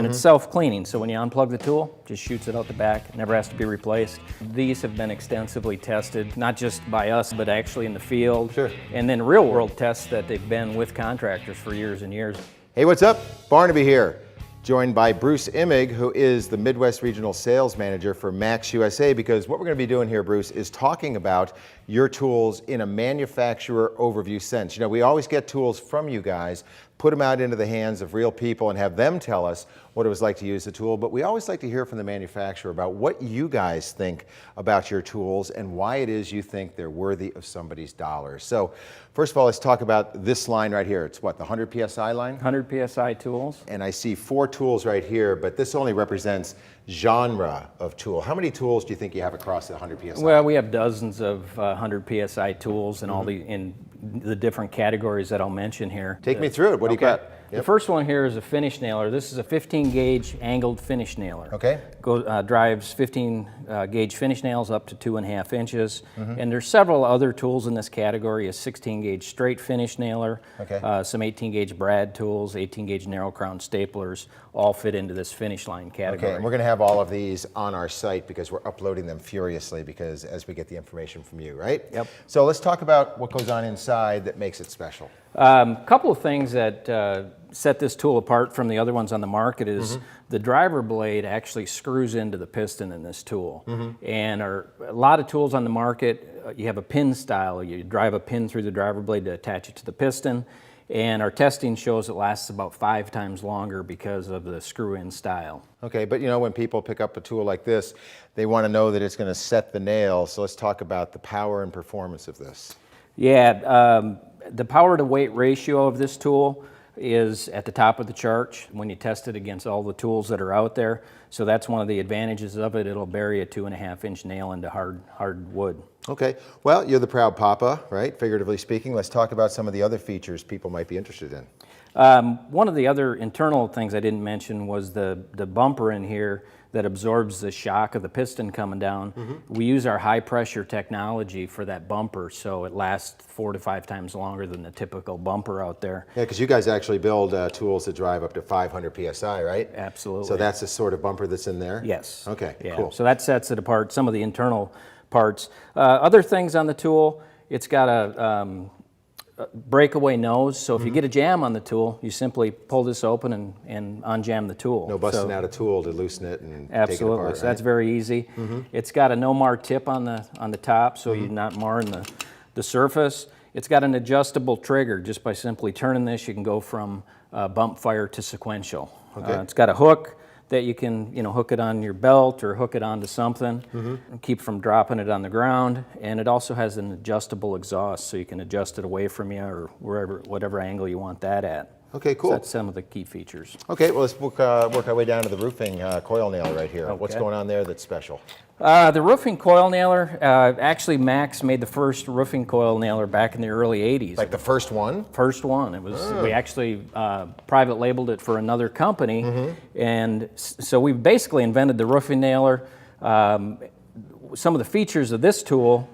and it's self-cleaning. So when you unplug the tool, just shoots it out the back, never has to be replaced. These have been extensively tested, not just by us, but actually in the field. Sure. And then real-world tests that they've been with contractors for years and years. Hey, what's up? Barnaby here, joined by Bruce Immig, who is the Midwest Regional Sales Manager for Max USA, because what we're going to be doing here, Bruce, is talking about your tools in a manufacturer overview sense. You know, we always get tools from you guys, put them out into the hands of real people and have them tell us what it was like to use the tool, but we always like to hear from the manufacturer about what you guys think about your tools and why it is you think they're worthy of somebody's dollars. So first of all, let's talk about this line right here. It's what, the 100 PSI line? 100 PSI tools. And I see 4 tools right here, but this only represents genre of tool. How many tools do you think you have across the 100 PSI? Well, we have dozens of 100 PSI tools and all in the different categories that I'll mention here. Take me through it. What do you got? The first one here is a finish nailer. This is a 15 gauge angled finish nailer. Okay. Drives 15 gauge finish nails up to 2.5 inches. And there's several other tools in this category. A 16 gauge straight finish nailer, some 18 gauge brad tools, 18 gauge narrow crown staplers, all fit into this finish line category. Okay, and we're going to have all of these on our site because we're uploading them furiously because as we get the information from you, right? Yep. So let's talk about what goes on inside that makes it special. Couple of things that set this tool apart from the other ones on the market is the driver blade actually screws into the piston in this tool. And a lot of tools on the market, you have a pin style. You drive a pin through the driver blade to attach it to the piston. And our testing shows it lasts about 5 times longer because of the screw-in style. Okay, but you know, when people pick up a tool like this, they want to know that it's going to set the nail. So let's talk about the power and performance of this. Yeah, the power to weight ratio of this tool is at the top of the chart when you test it against all the tools that are out there. So that's one of the advantages of it. It'll bury a 2.5 inch nail into hard wood. Okay, well, you're the proud papa, right? Figuratively speaking. Let's talk about some of the other features people might be interested in. One of the other internal things I didn't mention was the bumper in here that absorbs the shock of the piston coming down. We use our high pressure technology for that bumper, so it lasts 4 to 5 times longer than the typical bumper out there. Yeah, because you guys actually build tools that drive up to 500 PSI, right? Absolutely. So that's the sort of bumper that's in there? Yes. Okay, yeah. cool. So that sets it apart, some of the internal parts. Other things on the tool, it's got a breakaway nose, so if you get a jam on the tool, you simply pull this open and unjam the tool. No busting out a tool to loosen it and absolutely. take it apart, right? So that's very easy. It's got a no-mar tip on the top, so you're not marring the surface. It's got an adjustable trigger. Just by simply turning this, you can go from bump fire to sequential. Okay. It's got a hook that you can, hook it on your belt or hook it onto something and keep from dropping it on the ground. And it also has an adjustable exhaust, so you can adjust it away from you or whatever angle you want that at. Okay, cool. So that's some of the key features. Okay, well, let's work our way down to the roofing coil nailer right here. Okay. What's going on there that's special? The roofing coil nailer, actually Max made the first roofing coil nailer back in the early 80s. Like the first one? First one. It was. We actually private labeled it for another company, and so we basically invented the roofing nailer. Some of the features of this tool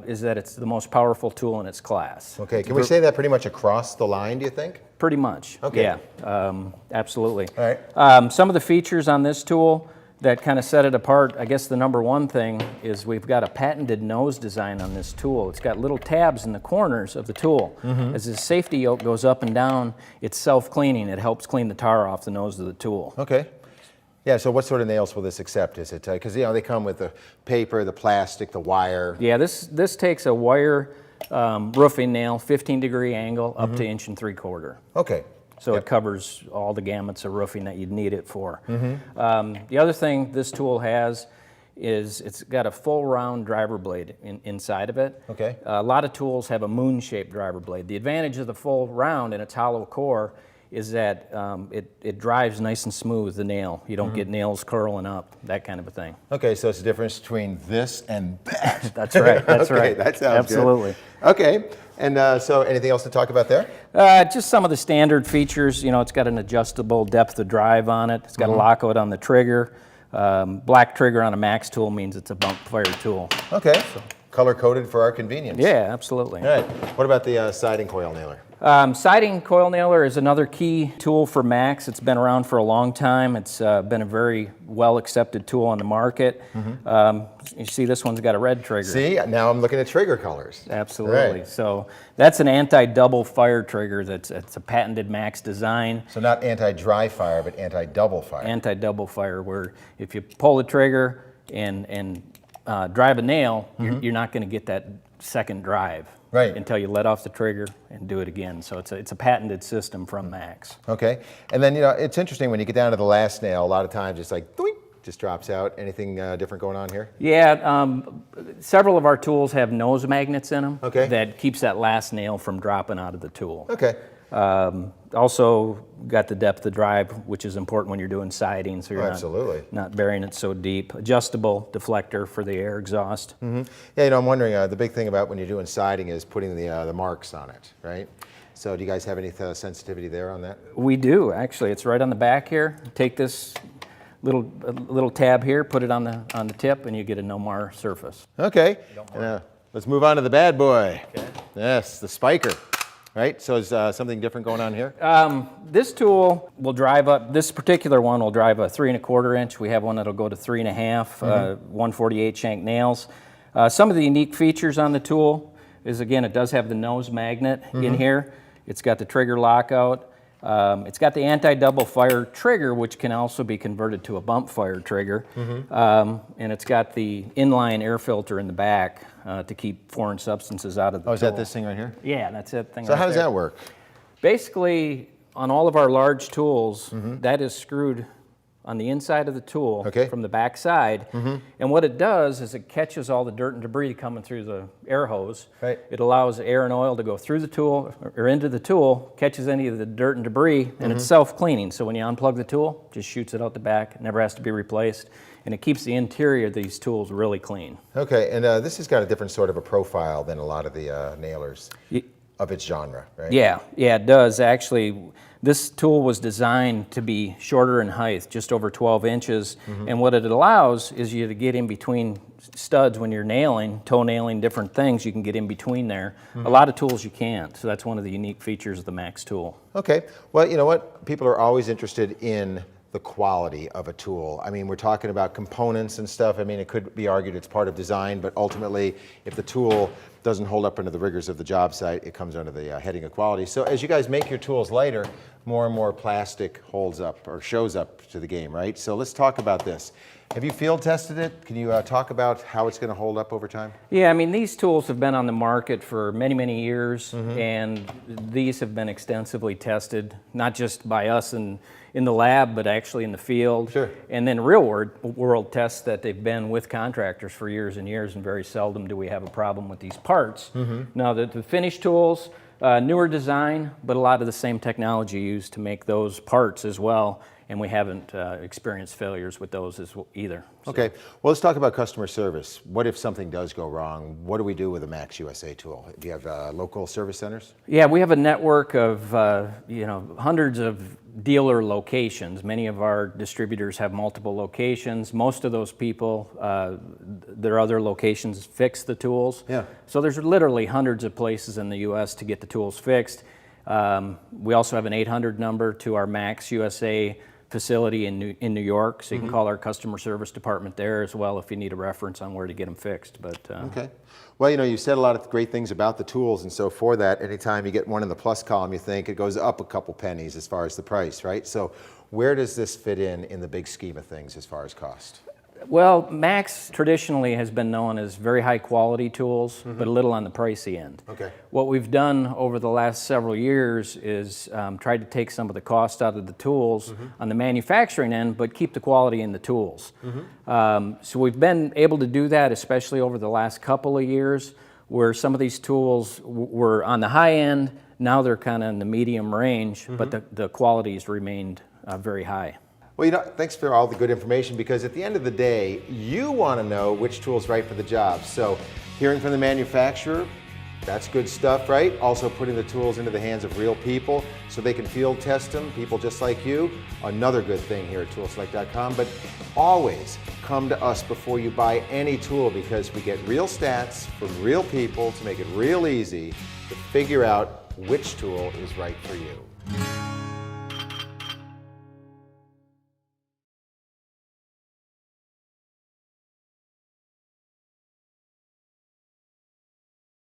is that it's the most powerful tool in its class. Okay, can we say that pretty much across the line, do you think? Pretty much. Okay. Yeah, absolutely. All right. Some of the features on this tool that kind of set it apart, I guess the number one thing is we've got a patented nose design on this tool. It's got little tabs in the corners of the tool. As the safety yoke goes up and down, it's self-cleaning. It helps clean the tar off the nose of the tool. Okay. Yeah, so what sort of nails will this accept? Is it, because they come with the paper, the plastic, the wire. Yeah, this takes a wire roofing nail, 15-degree angle, up to 1 3/4. Okay. So it covers all the gamuts of roofing that you'd need it for. The other thing this tool has is it's got a full round driver blade inside of it. Okay. A lot of tools have a moon-shaped driver blade. The advantage of the full round and its hollow core is that it drives nice and smooth, the nail. You don't get nails curling up, that kind of a thing. Okay, so it's the difference between this and that. That's right, that's okay, right. That sounds absolutely. good. Okay, and so anything else to talk about there? Just some of the standard features. It's got an adjustable depth of drive on it. It's got a lockout on the trigger. Black trigger on a Max tool means it's a bump fire tool. Okay. color-coded for our convenience. Yeah, absolutely. All right. What about the siding coil nailer? Siding coil nailer is another key tool for Max. It's been around for a long time. It's been a very well-accepted tool on the market. You see this one's got a red trigger. See, now I'm looking at trigger colors. Absolutely. Right. So that's an anti-double fire trigger. It's a patented Max design. So not anti-dry fire, but anti-double fire. Anti-double fire, where if you pull the trigger and drive a nail, you're not going to get that second drive. Right. Until you let off the trigger and do it again. So it's a patented system from Max. Okay. And then, it's interesting when you get down to the last nail, a lot of times it's like, doink, just drops out. Anything different going on here? Yeah, several of our tools have nose magnets in them. Okay. That keeps that last nail from dropping out of the tool. Okay. Also got the depth of drive, which is important when you're doing siding, so you're absolutely. not burying it so deep. Adjustable deflector for the air exhaust. Yeah, I'm wondering, the big thing about when you're doing siding is putting the marks on it, right? So do you guys have any sensitivity there on that? We do, actually. It's right on the back here. Take this little tab here, put it on the tip, and you get a no mar surface. Okay. Let's move on to the bad boy. Okay. Yes, the spiker. Right, so is something different going on here? This tool will drive up, this particular one will drive a 3 1/4 inch. We have one that'll go to 3 1/2, 1/48 shank nails. Some of the unique features on the tool is, again, it does have the nose magnet in here. It's got the trigger lockout. It's got the anti-double fire trigger, which can also be converted to a bump fire trigger. And it's got the inline air filter in the back to keep foreign substances out of the tool. Oh, is that this thing right here? Yeah, that's that thing. So how does that work? Basically, on all of our large tools, that is screwed on the inside of the tool from the back side. And what it does is it catches all the dirt and debris coming through the air hose. Right. It allows air and oil to go through the tool or into the tool, catches any of the dirt and debris, and it's self-cleaning. So when you unplug the tool, just shoots it out the back, never has to be replaced. And it keeps the interior of these tools really clean. Okay, and this has got a different sort of a profile than a lot of the nailers of its genre, right? Yeah, it does. Actually, this tool was designed to be shorter in height, just over 12 inches. And what it allows is you to get in between studs when you're nailing, toe nailing different things. You can get in between there. A lot of tools you can't. So that's one of the unique features of the Max tool. Okay, well, you know what? People are always interested in the quality of a tool. I mean, we're talking about components and stuff. I mean, it could be argued it's part of design, but ultimately, if the tool doesn't hold up under the rigors of the job site, it comes under the heading of quality. So as you guys make your tools lighter, more and more plastic holds up or shows up to the game, right? So let's talk about this. Have you field tested it? Can you talk about how it's going to hold up over time? Yeah, I mean, these tools have been on the market for many, many years, and these have been extensively tested, not just by us in the lab, but actually in the field. Sure. And then real world tests that they've been with contractors for years and years, and very seldom do we have a problem with these parts. Now, the finished tools, newer design, but a lot of the same technology used to make those parts as well. And we haven't experienced failures with those either. So. Okay, well, let's talk about customer service. What if something does go wrong? What do we do with a Max USA tool? Do you have local service centers? Yeah, we have a network of hundreds of dealer locations. Many of our distributors have multiple locations. Most of those people, their other locations fix the tools. Yeah. So there's literally hundreds of places in the U.S. to get the tools fixed. We also have an 800 number to our Max USA facility in New York, so you can call our customer service department there as well if you need a reference on where to get them fixed. But okay. Well, you said a lot of great things about the tools, and so for that, anytime you get one in the plus column, you think it goes up a couple pennies as far as the price, right? So where does this fit in the big scheme of things as far as cost? Well, Max traditionally has been known as very high quality tools, but a little on the pricey end. Okay. What we've done over the last several years is tried to take some of the cost out of the tools on the manufacturing end, but keep the quality in the tools. So we've been able to do that, especially over the last couple of years, where some of these tools were on the high end. Now they're kind of in the medium range, but the quality's remained very high. Well, thanks for all the good information, because at the end of the day, you want to know which tool's right for the job. So hearing from the manufacturer, That's good stuff, right? Also putting the tools into the hands of real people so they can field test them, people just like you. Another good thing here at toolselect.com, but always come to us before you buy any tool because we get real stats from real people to make it real easy to figure out which tool is right for you.